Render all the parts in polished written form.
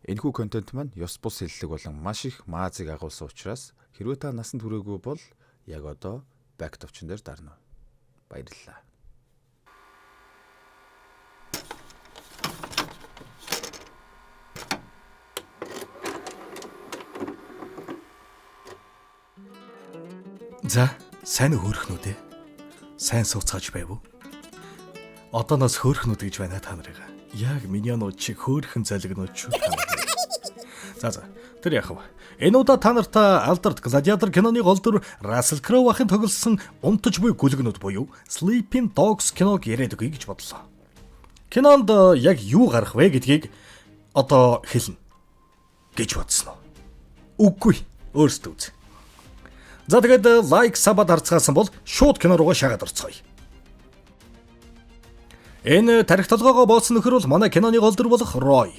Энэхүү контент маань ёс бус хэллэг болон маш их маазыг агуулсан учраас хэрвээ та насанд хүрээгүй бол яг одоо back товчон дээр дарна. Баярлалаа. За, сайн хөөрхнүүд ээ. Сайн сууцгааж байв уу? Одооноос хөөрхнүүд гэж байна та нарыг. Яг миньонууд шиг хөөрхөн залгинууд шүү та нар. За, тэр яах вэ? Энэ удаа та нартай Алдарт Гладиатор киноны гол дүр Russell Crowe ахын тоглосон унтаж буй гүлгнүүд буюу Sleeping Dogs киног яриад өгье гэж бодлоо. Кинонд яг юу гарах вэ гэдгийг одоо хэлнэ гэж бодсон уу? Үгүй, өөрсдөө үз. За тэгээд лайк сабад харцгаасан бол шууд кино руугаа шагаад орцгоё. Энэ тарих толгоогоо бооцсон нөхөр бол манай киноны гол дүр болох Рой.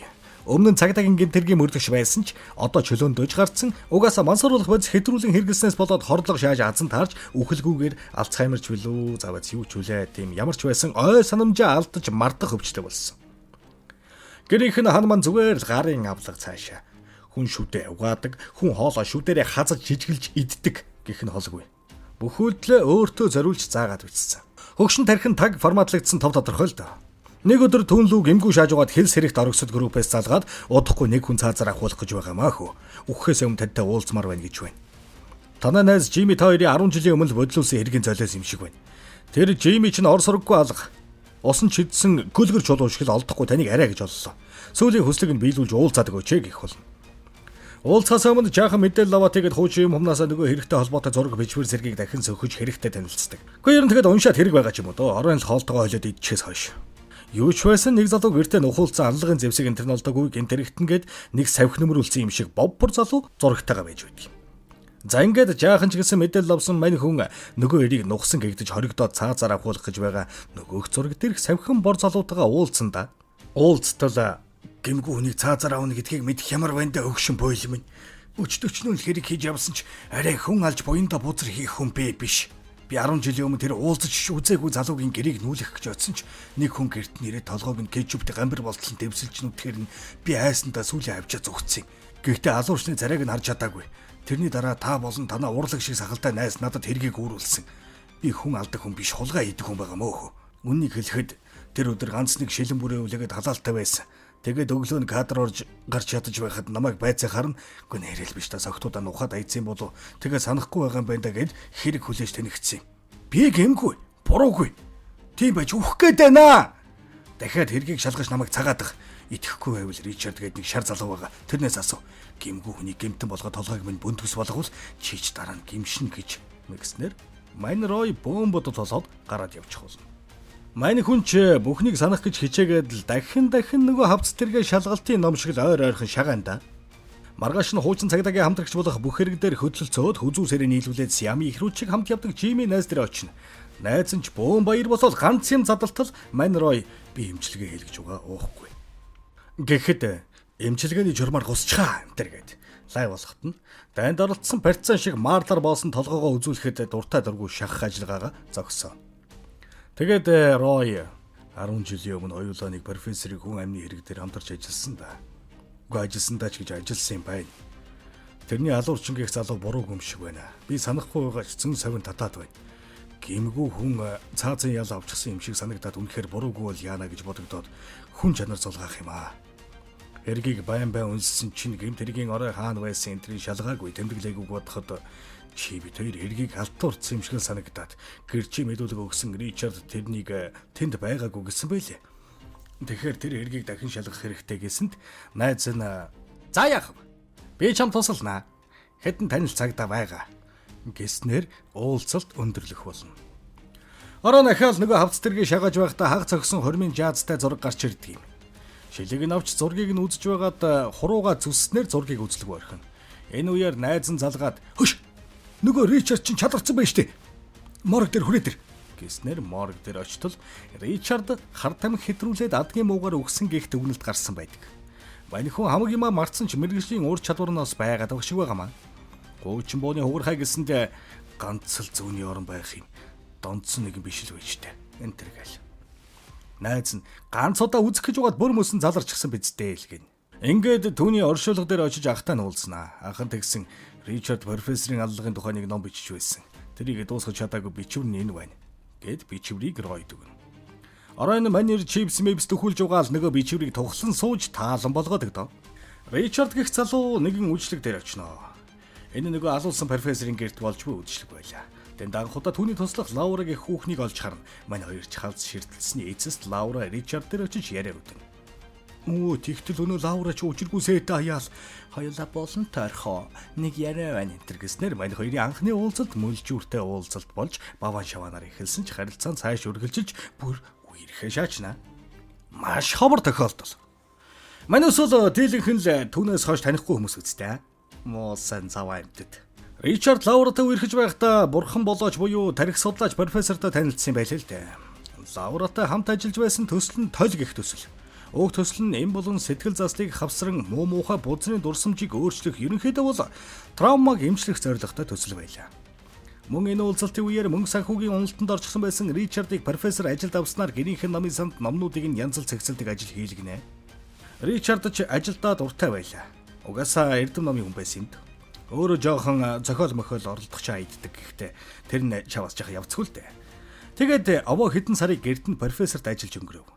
Өмнө нь цагдаагийн гинтэргийн мөрдөгч байсан ч одоо чөлөөнд дож гарцсан угаасаа мансууруулах бодис хэтрүүлэн хэрэглэснээс болоод хордлого шааж азан таарч үхэлгүйгээр Алцхаймерч билүү заваац юу ч үлээ тийм ямар ч байсан ой санамжаа алдаж мардах өвчтэй болсон. Гэрийнх нь ханман зүгээр л гарын авлага цаашаа хүн шүдэ угаадаг, хүн хоолоо шүдэрээ хазаж жижиглж иддэг гэх нь холгүй. Бүхүүлдээ өөртөө зориулж заагаад бичсэн. Хөгшин тархин таг форматлагдсан тов тодорхой л доо. Нэг өдөр түнлүү гэмгүй шааж угаад хэл сэрэгт орогсод группээс залгаад удахгүй нэг хүн цаазаар ахуулах гэж байгаа маа хөө. Үхэхээс өмнө тадтай уулзмаар байна гэж байна. Танай найз Жими та хоёрын 10 жилийн өмнө бодлуулсан хэргийн золиос юм шиг байна. Тэр Жими чинь ор сургаггүй алга. Усан чидсэн гөлгөр чулуу шиг л олдохгүй таныг арай гэж боллоо. Сүүлийн хөслөг нь биелүүлж уулзаад өгөөч гэх болно. Уулзахаас өмнө жаахан мэдээлэл аваад тэгээд хуучин юм humнасаа нөгөө хэрэгтэй холбоотой зураг бичвэр зэргийг дахин сөхөж хэрэгтэй танилцдаг. Гэхдээ ер нь тэгээд уншаад хэрэг байгаа ч юм уу дөө. Оройн л хоолтойгоо холиод идчихээс хойш. Юу ч байсан нэг залуу гэртээ нухуулсан аллагын зэвсэг интернет олдоогүй гинтэрэгтэнгээд нэг савх нөмрүүлсэн юм шиг бовбор залуу зурагтайгаа байж байдаг. За ингээд жаахан ч гэсэн мэдээлэл авсан мань хүн нөгөө эрийг нухсан гэгдэж хоригдоод цаазаар авахуулах гэж байгаа нөгөөх зураг дээрх савхин бор залуутайгаа уулзсан да. Уулзтал гэмгүй хүнийг цаазаар авна гэдгийг мэдэх ямар байна даа өгшин бойл минь. Өчтөчнөө л хэрэг хийж явсан ч арай хүн алж буянда бузар хийх хүн бэ биш. Би 10 жилийн өмнө тэр уулзаж үзээгүй залуугийн гэрийг нүүлэх гэж бодсон ч нэг хүн гэрт нэрээ толгойг нь кежупт гамбар болтол дэвсэлж нүдхээр нь би айсандаа сүүлийн авчаа зүгтсэн. Гэхдээ алуурчны царайг нь харж чадаагүй. Тэрний дараа та болон танаа урлаг шиг сахалтай найз надад хэргийг үүрүүлсэн. Би хүн алдаг хүн биш хулгай хийдэг хүн байгаа мөөхөө. Үннийг хэлэхэд тэр өдөр ганц нэг шилэн бүрээ үлээгээд халаалтай байсан. Тэгээд өглөө нь кадр орж гарч ядаж байхад намайг байцаа харна. Гүн нэрэл биш та согтуудаа нухад айцсан болов. Тэгээд санахгүй байгаа юм байна да гэд хэрэг хүлээж тэнэгцсэн. Би гэмгүй, буруугүй. Тийм байж үхэх гээд байна. Дахиад хэргийг шалгаж намайг цагаадах. Итгэхгүй байвал Ричард гээд нэг шар залуу байгаа. Тэрнээс асуу. Гэмгүй хүний гэмтэн болгоод толгойг минь бөндгөс болговол чийч дараа нь гимшин гэж мэгснэр Майн Рой бөмбөд толоод гараад явчих болно. Мань хүн ч бүхнийг санах гэж хичээгээд л дахин нөгөө хавц тэргээ шалгалтын ном шиг л ойр ойрхон шагаанда. Маргааш нь хуучин цагдаагийн хамтрагч болох бүх хэрэг дээр хөдөлцөөд хүзүү сэрээ нийлүүлээд Сиами их рүүчиг хамт явдаг Жими найз дээр очино. Найз нь ч бөөн баяр болол ганц юм задалтал Мань Рой би эмчилгээ хийлгэж байгаа уухгүй. Гэхэд эмчилгээний журмаар гусчгаа энэ гээд лайв болоход нь дайнд оролцсон партизан шиг маарлаар боосон толгоогоо үзүүлэхэд дуртай дургүй шахах ажиллагаагаа зогсоо. Тэгээд Рой 10 жилийн өмнө хоёулаа нэг профессорыг хүн амны хэрэг дээр хамтарч ажилласан да. Уг ажилласандаа ч гэж ажилласан юм байна. Тэрний алуурчингийн залуу буруу юм шиг байна. Би санахгүй байгаа ч зэн совин татаад байна. Гимгүү хүн цаазын ял авчихсан юм шиг санагдаад үнэхээр буруугүй бол яана гэж бодогдоод хүн чанар зулгаах юм аа. Хэргийг байн унссан чинь гэмт хэргийн орой хаана байсан энтрийг шалгаагүй тэмдэглээгүйг бодоход чи бид хоёр хэргийг алтуурсан юм шиг санагдаад гэрчи мэдүүлэг өгсөн Ричард тэрнийг тэнд байгаагүй гэсэн байлээ. Тэгэхээр тэр хэргийг дахин шалгах хэрэгтэй гэсэнд найз нь за яах вэ? Би чам тусалнаа. Хэдэн танил цагдаа байгаа. Гэснээр уулзалт өндөрлөх болно. Ороо нахаал нөгөө хавц тэргийг шагааж байхдаа хаг цогсон хормын жаазтай зураг гарч ирдэг юм. Шилэг нь авч зургийг нь үзэж байгаад хурууга зүсснээр зургийг үзлэг бойрхон. Энэ үеэр найз нь залгаад хөш нөгөө Ричард чинь чадарсан байж тээ. Морг дээр хүрээ тэр гэснээр морг дээр очтол Ричард хар тамхи хэтрүүлээд адгийн муугаар өгсөн гихт өгнөлт гарсан байдаг. Маньхун хамаг юма марцсан ч мэрэгжлийн ур чадварнаас байгаад байгаа шиг байгаамаа. Гуучин бууны хугархай гэсэнд ганц л зүүнний орон байх юм. Донцсон нэгэн биш л байж тээ. Энэ тэр гэл. Найз нь ганц удаа үзэх гэж угаад бүр мөсөн заларчихсан биз дээ л гин. Ингээд түүний оршуулга дээр очиж ахтаа нуулзнаа. Анхан тэгсэн Ричард профессорын аллагын тухай нэг ном бичиж байсан. Тэрийг дуусгаж чадаагүй бичвэр нь энэ байна. Гэт бичвэрийг Ройд өгнө. Оройн манер чипс мэпс төхүүлж угаал нөгөө бичвэрийг тухлан сууж таалан болгоод өгдөө. Ричард гэх залуу нэгэн үйлчлэг дээр очноо. Энэ нөгөө алуулсан профессорын гэрт болж буй үйлчлэг байлаа. Тэнд анхудаа түүний туслах Лаура гэх хүүхнийг олж харна. Манай хоёр ч халз ширтэлсний эцэст Лаура Ричард дээр очиж яриа өгдөн. Өө тэгтэл өнөө Лаура ч учиргүй сэт аяал хоёулаа болон тойрхоо нэг яриа байна энэ гэснээр манай хоёрын анхны уулзалт мөлжүүртэй уулзалт болж баван шаванаар эхэлсэн ч харилцаан цааш үргэлжилж бүр үерхэ шаачна. Маш ховор тохиолдол. Манайс бол дийлэнхэн л түүнээс хойш танихгүй хүмүүс үстэй. Муусан заваа амтд. Ричард Лауратай үерхэж байхдаа бурхан болооч буюу тарих судлаач профессортой танилцсан байлээ л дээ. Лауратай хамт ажиллаж байсан төсөл нь толь гэх төсөл. Уг төсөл нь эм болон сэтгэл заслыг хавсран муу муухай бузрын дурсамжийг өөрчлөх ерөнхийдөө бол травмаг эмчлэх зорилготой төсөл байлаа. Мөн энэ уулзалтын үеэр мөнгө санхүүгийн уналтанд орчихсон байсан Ричардыг профессор ажилд авснаар гэрийнхэн намын санд номнуудыг нь янз бүр цэгцэлдэг ажил хийлгэнэ. Ричард ч ажилдаа дуртай байлаа. Угаасаа эрдэм номын хүн байсан юм. Өөрөө жоохон зохиол мохиол оролдох чаа иддэг гэхдээ тэр нь чаваас жах явцгүй л дээ. Тэгээд овоо хэдэн сарыг гэрд нь профессорт ажиллаж өнгөрөв.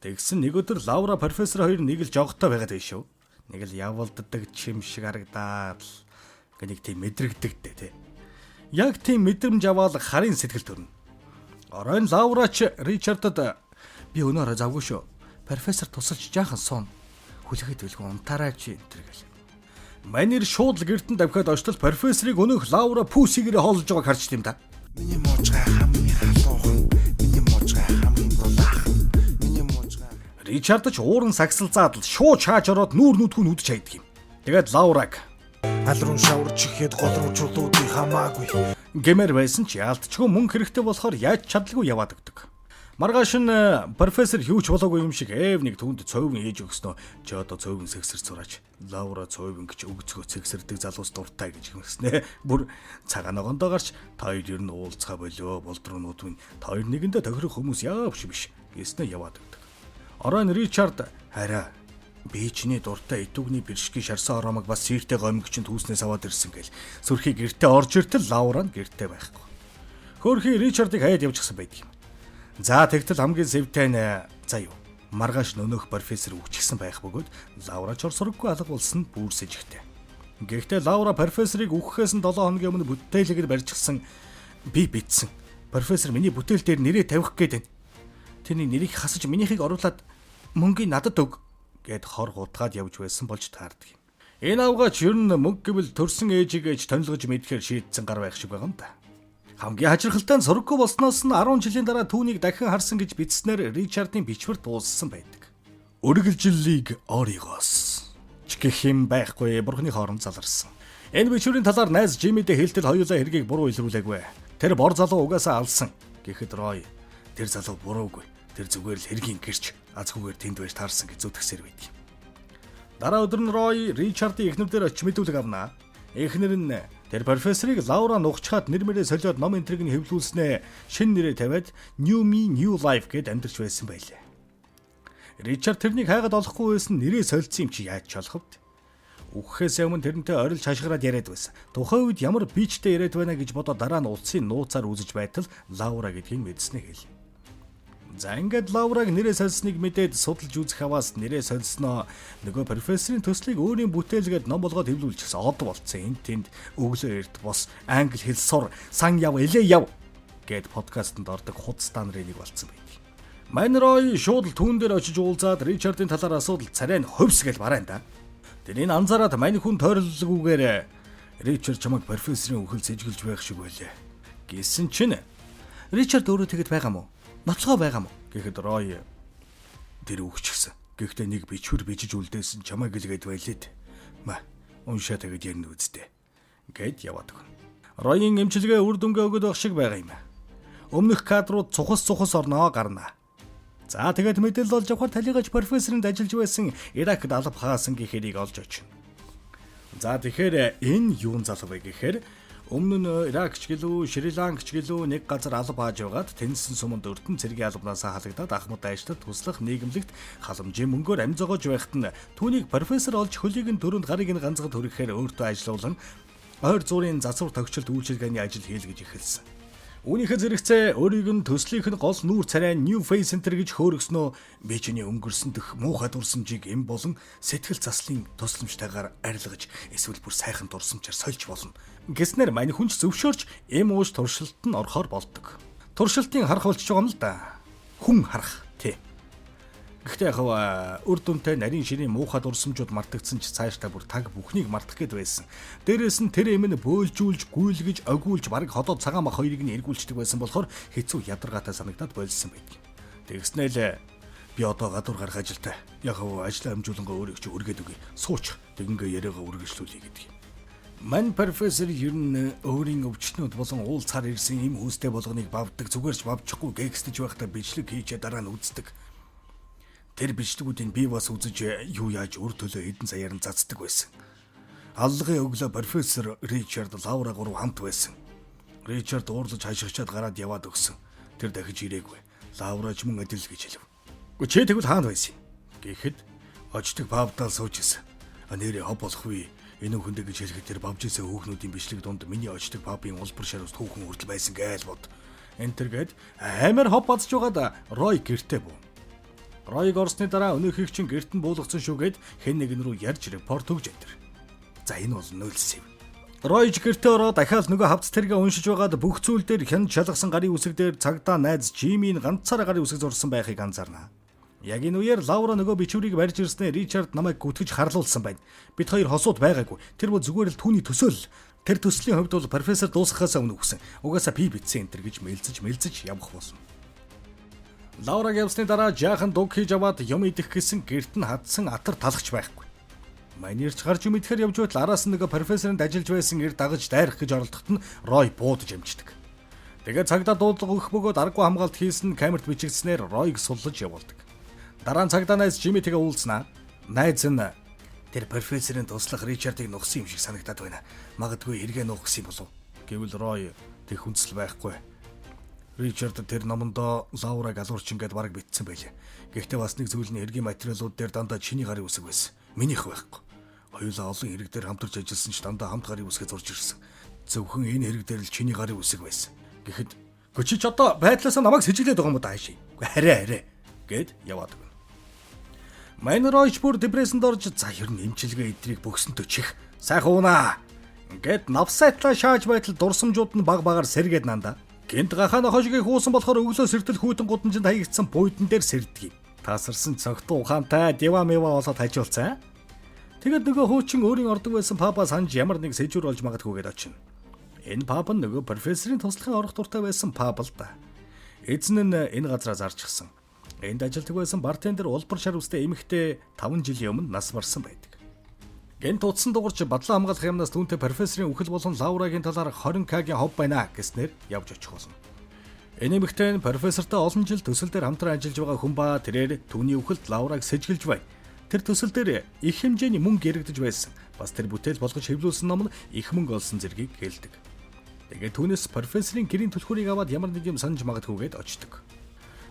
Тэгсэн нэг өдөр Лаура профессор хоёр нэг л жогтой байгаад байш шүү. Нэг л явуулддаг чим шиг харагдаад нэг тийм мэдрэгдэг дээ. Яг тийм мэдрэмж аваад харын сэтгэл төрнө. Оройн Лаура ч Ричардад би өнөөрөө завгүй шүү. Профессор тусалж жаахан суун. Хүлэхэд билгүй унтаарай чи энэ гэл. Манер шууд л гэртэн давхиад очтол профессорыг өнөөх Лаура пүүсигээрээ хоолж байгааг харж тийм да. Миний муужгаа хамгийн халуухан. Миний муужгаа хамгийн дулаахан. Миний муужгаа. Ричард ч ууран сагсал заадал шууд шааж ороод нүүр нүдгүй нүдж хайдаг юм. Тэгээд Лаураг Аль руу шаварч ихэд гол руу чулуудыг хамаагүй. гэмээр байсан ч яалтчгүй мөнгө хэрэгтэй болохоор яаж чадлагүй яваад өгдөг. Маргааш нь профессор юу ч болоогүй юм шиг нэг түүнд цовын ээж өгснөө чи одоо цовын сэгсэр зураач. Лаура цовын гэж өгцгөө сэгсэрдэг залуус дуртай гэж хэлснэ. Бүр цагаан ногондоо гарч та хоёр ер нь уулзгаа болоо болдруунууд минь та хоёр нэгэндээ тохирох хүмүүс яавш биш гэснэ яваад өгдөг. Оройн Ричард хараа би чиний дуртай итүгний бэршгийн шарсан ороомог бас сийртэй гомигч түүснээс аваад ирсэн гэл сүрхий гэртээ орж иртэл Лаура нь гэртээ байхгүй. Хөөрхий Ричардыг хаяад явчихсан байдаг юм. За тэгтэл хамгийн зэвтэй нь за юу. Маргааш нөнөөх профессор үгчгсэн байх бөгөөд Лаура ч орсороггүй алга болсон бүрс ижигтэй. Гэхдээ Лаура профессорыг үхэхээс нь 7 хоногийн өмнө бүтээлгээр барьчихсан би битсэн. Профессор миний бүтээл дээр нэрээ тавих гээд байна. Тэрний нэрийг хасаж минийхийг оруулаад мөнгийг надад өг гэд хор гутгаад явж байсан болж таардаг юм. Энэ авгаач ер нь мөнгө гэвэл төрсэн ээжийг ээж тонилгож мэдхээр шийдсэн гар байх шиг байгаа юм да. Хамгийн хачирхалтай нь сургаггүй болсноос нь 10 жилийн дараа түүнийг дахин харсан гэж бичснээр Ричардын бичвэр дууссан байдаг. Үргэлжлэлийг оригоос ч гэх юм байхгүй бурхны хооронд заларсан. Энэ бичвэрийн талаар найз Жиммидээ хэлтэл хоёулаа хэргийг буруу илрүүлээгүй. Тэр бор залуу угаасаа алсан. Гэхэд Рой тэр залуу буруугүй. Тэр зүгээр л хэргийн гэрч азгүйгээр тэнд байж таарсан гэж зүтгэсээр байдаг. Дараа өдөр нь Рой Ричардын эхнэр дээр очиж мэдүүлэг авнаа. Эхнэр нь тэр профессорыг Лаура нухчхаад нэрмэрээ солиод ном энтриг нь хэвлүүлснээ шинэ нэрээ тавиад New Me New Life гэд амьдарч байсан байлээ. Ричард тэрнийг хайгаад олохгүй байсан нэрээ солилцсон юм чи яаж ч олох вэ? Үхэхээс өмнө тэрнтэй орилж хашгираад яриад байсан. Тухайн үед ямар бичтэй яриад байна гэж бодоод дараа нь улсын нууцаар үзэж байтал Лаура гэдгийг мэдснэ хэлээ. За ингээд Лаураг нэрээ солисныг мэдээд судалж үзэх аваас нэрээ солисноо нөгөө профессорын төслийг өөрийн бүтээлгээд ном болгоод хэвлүүлчихсэн од болцсон. Энд тэнд өглөө эрт бос англи хэл сур сан яв элэ яв гэд подкастэнд ордог худалдаа нарын нэг болцсон байд. Манрой шууд л түүн дээр очиж уулзаад Ричардын талаар асуудал царай нь хөвс гэж бараана да. Тэрийг анзаараад мань хүн тойрлолгүйгээр Ричард чамайг профессорын үхэл сэжгэлж байх шиг байлаа. Гэсэн чинь Ричард өөрөө тэгэд байгаа мó? Ноцгой байгаа мó гэхэд Рой тэр өгчихсэн. Гэхдээ нэг бичвэр бичиж үлдээсэн чамайг гэлгээд байлээ. Ма уншаа тэгээд ярина үсттэй. Гэт яваад өгнө. Ройн эмчилгээ үр дүнгээ өгöd байх шиг байгаа юм. Өмнөх кадрууд цухас орноо гарна. За тэгээд мэдээлэл олж авахар талигаж профессоринд ажиллаж байсан Иракд алба хаасан гэхэрийг олж очив. За тэгэхээр энэ юун залуу вэ гэхээр Өмнө нь Иракч гэлүү, Шри-Ланкч гэлүү нэг газар алба хааж байгаад Тэнсэн суманд өртөн цэргийн албанаас халагдаад Ахмад дайчдад туслах нийгэмлэгт халамжийн мөнгөөр амь зогоож байхад нь түүнийг профессор олж хөлийг нь дөрөнд гарыг нь ганцгад хүргэхээр өөртөө ажилуулан ойр зуурын засвар төгсөлт үйлчилгээний ажил хийлгэж эхэлсэн. Үүнийхээ зэрэгцээ өөрийг нь төслийнх нь гол нүүр царай New Face Center гэж хөөргснөө би чиний өнгөрсөн дэх муухай дурсамжийг эм болон сэтгэл заслын тусламжтайгаар арилгаж эсвэл бүр сайхан дурсамжаар сольж болно гэснээр мань хүнч зөвшөөрч эм ууш туршилтад нь орохоор болдог. Туршилтын харах болчих юм л да. Хүн харах тий. Гэхдээ яг үр дүнтэй нарийн ширийн муухай дурсамжууд мартагдсан ч цаашдаа бүр таг бүхнийг мартах гээд байсан. Дээрээс нь тэр эмэн бөөлжүүлж, гүйлгэж, огиулж бараг ходоод цагаан мах хоёрыг нь эргүүлчихдэг байсан болохоор хэцүү ядаргаатай санагдаад болсон байдаг. Тэгснээл би одоо гадуур гарах ажилтай. Яг ажлаа амжуулангаа өөрийг чи өргөөд өгье. Сууч тэгингээ яриагаа үргэлжлүүлье гэдэг. Мань профессор ер нь өөрийн өвчтнүүд болон уул цар ирсэн им хүүстэй болгоныг бавдаг зүгээрч бавчихгүй гэкстэж байхдаа бичлэг хийчээ дараа нь үздэг. Тэр бичлэгүүдийг би бас үзэж юу яаж өр төлөө хэдэн саяар нь цацдаг байсан. Аллагын өглөө профессор Ричард Лаура гурав хамт байсан. Ричард уурлаж хашгичаад гараад яваад өгсөн. Тэр дахиж ирээгүй. Лаура ч мөн адил гэж хэлв. Чи тэгвэл хаана байсан? Гэхэд очдөг бавдаа сууж исэн. Нэрээ хоб болох үе. Энэ хүндэ гэж хэлэхэд тэр бавжисаа хөөхнүүдийн бичлэг донд миний очдөг бавын улбар шаруус түүхэн хүртэл байсан гээл бод. Энтергээд амар хоб бацж байгаад Рой гэртээ буу. Ройг орсны дараа өнөөхийг чин гэрт нь буулгацсан шүүгээд хэн нэгэн рүү ярьж репорт өгж ядэр. За энэ бол нөлсөв. Ройж гэртээ ороо дахиад нөгөө хавц тэргээ уншиж байгаад бүх зүйл дээр хянд шалгасан гарын үсэг дээр цагдаа найз Жимийн ганцаараа гарын үсэг зурсан байхыг анзаарна. Яг энэ үеэр Лаура нөгөө бичвэрийг барьж ирснээр Ричард намайг гүтгэж харлуулсан байна. Бид хоёр хосууд байгаагүй. Тэр бол зүгээр л түүний төсөөл. Тэр төслийн хувьд бол профессор дуусгахаас өмнө өгсөн. Угаасаа би битсэн энэ төр гэж мэлзэж явах болно. Лаура явсны дараа жаахан дуг хийж аваад юм идэх гэсэн гэрт нь хадсан атар талахч байхгүй. Манерч гарч юм идэхээр явж байтал араас нь нөгөө профессоринд ажиллаж байсан ир дагаж дайрах гэж оролдоход нь Рой буудаж амждаг. Тэгээд цагдаа дуудлага өгөх бөгөөд аргагүй хамгаалт хийсэн камерт бичигдснээр Ройг суллаж явуулдаг. Дараа нь цагдаа найз Жими тэгээ уулзнаа. Найз нь тэр профессорын туслах Ричардыг нухсан юм шиг санагдаад байна. Магадгүй эргээ нухсан юм болов. Гэвэл Рой тэг хүнсэл байхгүй. Ричард тэр номондоо Лаураг алуурчин гэдээ бараг битсэн байлээ. Гэхдээ бас нэг зүйл нь эргийн материалууд дээр дандаа чиний гарын үсэг байсан. Минийх байхгүй. Хоёулаа олон хэрэг дээр хамтарч ажилласан ч дандаа хамт гарын үсгээ зурж ирсэн. Зөвхөн энэ хэрэг дээр л чиний гарын үсэг байсан. Гэхэд "Гүчиж одоо байдлаасаа намайг сэжиглээд байгаа юм уу дааши?" "Арай" гэд яваад өгнө. Майнеройч бүр депрессэнд орж "За ер нь эмчилгээ эдрийг бөксөнтөө чих. Сайхан уунаа" гэд навсайтлаа шааж байтал дурсамжууд нь баг багаар сэргээд нандаа. Гинт гахаана хошгийг хуусан болохоор өглөө сэртэл хүйтэн гудамжинд хаягдсан буйдан дээр сэрдгийг. Тасарсан цогтуу ухаантай дива мэва болоод хажуулцаа. Тэгэд нөгөө хуучин өөрийн ордог байсан папа санж ямар нэг сэжүр олж магадгүйгээд очино. Энэ папа нь нөгөө профессорын туслахын орох дуртай байсан папа л да. Эзэн нь энэ газраа зарчихсан. Энд ажилладаг байсан бартендер улбар шар үстэй эмэгтэй 5 жилийн өмнө нас барсан байдаг. Гэнт утсан дуурч бадлан хамгаалах юмнаас түүнтэй профессорын үхэл болон Лаурагийн талаар 20К-гийн хов байна гэснээр явж очих болно. Энэ эмэгтэй нь профессортой олон жил төсөл дээр хамтран ажиллаж байгаа хүн ба тэрээр түүний үхэлд Лаураг сэжгэлж байна. Тэр төсөл дээр их хэмжээний мөнгө яригдж байсан. Бас тэр бүтээл болгож хэвлүүлсэн ном нь их мөнгө олсон зэргийг гэлдэг. Тэгээд түүнээс профессорын гэрийн түлхүүрийг аваад ямар нэг юм санаж магадгүйгээд очдог.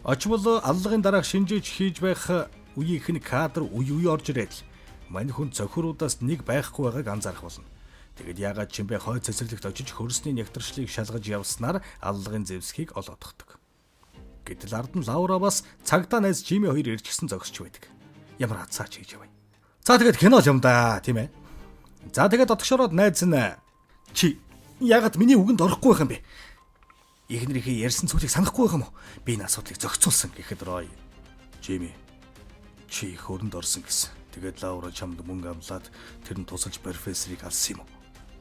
Очвол аллагын дараах шинжээч хийж байх үеийнх нь кадр үе орж ирээд мань хүн цохиуруудаас нэг байхгүй байгааг анзаарах болно. Тэгэд яагаад чимбэ хой цэцэрлэгт очиж хөрсний нягтршлыг шалгаж явснаар аллагын зэвсгийг олоодохдаг. Гэтэл ард нь Лаура бас цагдаа найз Жими хоёр ирчихсэн зогсч байдаг. Ямар хацаач хийж яваа. За тэгэд кино юм да, тийм ээ. За тэгэд отгошороод найз нь "Чи яагаад миний үгэнд орохгүй байх юм бэ? Ихнэрийнхээ ярьсан зүйлийг санахгүй байх юм уу? Би энэ асуудлыг зохицуулсан" гэхэд Рой "Жими, чи их өрөнд орсон гэсэн. Тэгээд Лаура чамд мөнгө амлаад тэр нь тусалж профессорыг алсан юм уу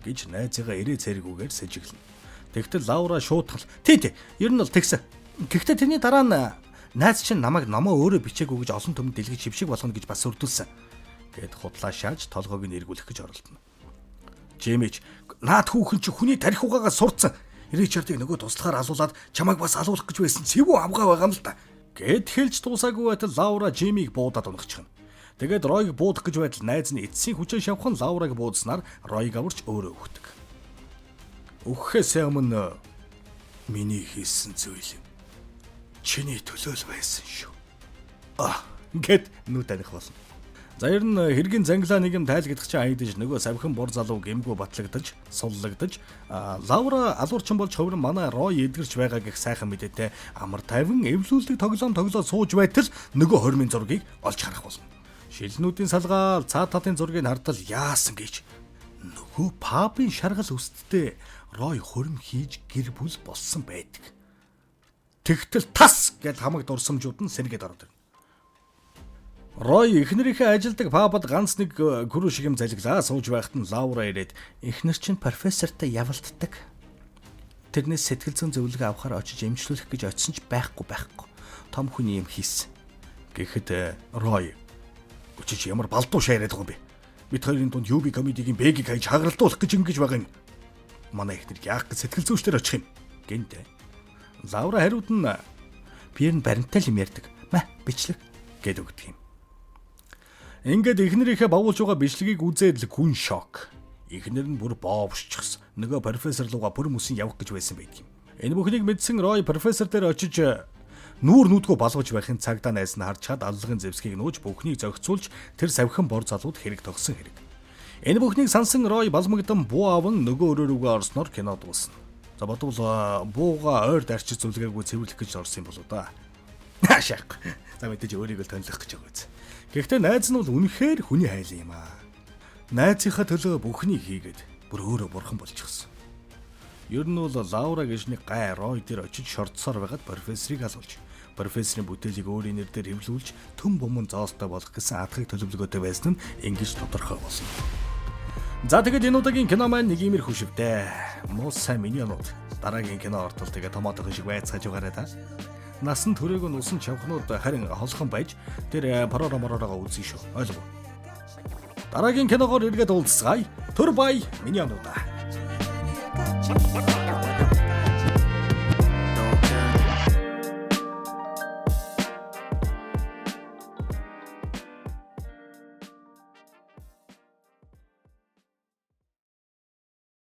гэж найзыгаа ирээ цэргүүгээр сэжиглэнэ. Тэгтэл Лаура шууд "Тий, ер нь бол тэгсэн. Гэхдээ тэрний дараа нь найз чинь намайг номоо өөрөө бичээгүй гэж олон төмөнд дэлгэж шившиг болгоно гэж бас өрдүүлсэн" гэд худлаа шааж толгойг нь эргүүлэх гэж оролдоно. Жимич "Наад хүүхэн чи хүний тарих угаагаа сурцсан. Ричардыг нөгөө туслахаар алуулаад чамайг бас алуулах гэж байсан цэвүү амгаа байгаа юм л да" гэд хэлж дуусаагүй байтал Лаура Жимиг буудаад унахчихна. Тэгээд Ройг буудах гэж байтал найз нь эцсийн хүчээр шавхан Лаураг буудснаар Ройг аварч өөрөө өгдөг. Өгөхөөс өмнө миний хийсэн зүйл чиний төлөө л байсан шүү. Гэт нүд таних болно. За ер нь хэргийн зангилаа нэг юм тайлгдах чинь айдаж нөгөө савхан бор залуу гэмгүй батлагдаж, суллагдаж, Лаура алуурчин болж ховрон манай Рой эдгэрч байгаа гэх сайхан мэдээтэй амар тайван эвлүүлдэг тоглоод сууж байтал нөгөө хормын зургийг олж харах болно. Шилнүүдийн салгаал, цаа татын зургийг хартал яасан гэж нөгөө пабын шаргал өсттэй Рой хөрм хийж гэр бүл болсон байдаг. Тэгтэл тас гэд хамаг дурсамжууд нь сэргээд ордог. Рой эхнэрийнхээ ажилдаг пабад ганц нэг гүрүү шиг юм залглаа сууж байхад нь Лаура ирээд эхнэр чинь профессортай явалтдаг. Тэрнээс сэтгэл зүйн зөвлөгөө авахар очиж эмчлүүлэх гэж очисон ч байхгүй. Том хүний юм хийсэн. Гэхэд Рой өчиж ямар балдуу шаяраад байгаа юм бэ? Бид хоёрын дунд UB комедигийн бэгийг хайж хагаралтуулах гэж ингэж байгаа юм. Манай эхнэр яах гэж сэтгэл зүйчдэр очих юм гэнтэй. Лаура хариуд нь би энэ баримттай юм ярьдаг. Бичлэг гэд өгдөг юм. Ингээд эхнэрийнхээ бавуулж байгаа бичлэгийг үзээд л хүн шок. Эхнэр нь бүр боовшчихсан. Нөгөө профессор руугаа бүр мөсөн явах гэж байсан байдаг юм. Энэ бүхнийг мэдсэн Рой профессор дээр очиж нүүр нүдгөө балгаж байхын цагдаа найс нь харж чад аллагын зэвсгийг нууж бүхнийг зохицуулж тэр савхан бор залууд хэрэг тогсон хэрэг. Энэ бүхнийг сансан Рой балмагдан буу аван нөгөө өрөөрөөгөө орсноор кино дуусна. За бодвол бууга ойр дарчиж зүлгээгүй цэвэрлэх гэж орсон юм болоо да. Шаах. За мэдээж өөрийгөө тонлох гэж байгаа үз. Гэхдээ найз нь бол үнэхээр хүний хайлан юм аа. Найзынхаа төлөө бүхнийг хийгээд бүр өөрөө бурхан болчихсон. Ер нь бол Лаура гэж нэг гай Рой дээр очиж шордсоор байгаад профессорыг алуулж, профессорын бүтээлийг өөрийн нэрээр хэвлүүлж төм бомон зоостой болох гэсэн атгыг төлөвлөгөөтэй байсан нь ингэж тодорхой болсон. За тэгээд энэ удаагийн кино маань нэг иймэрхүү шивдэ. Муу сайн миньонууд. Дараагийн кино ортол тэгээ томатог шиг байцгааж байгаарай та. Насан төрөйг нь усан чавхнууд харин холхон байж тэр пароромороо үзье шүү. Ойлгов. Дараагийн киногоор эргээд уулзцгаая. Түр бай миньонуудаа.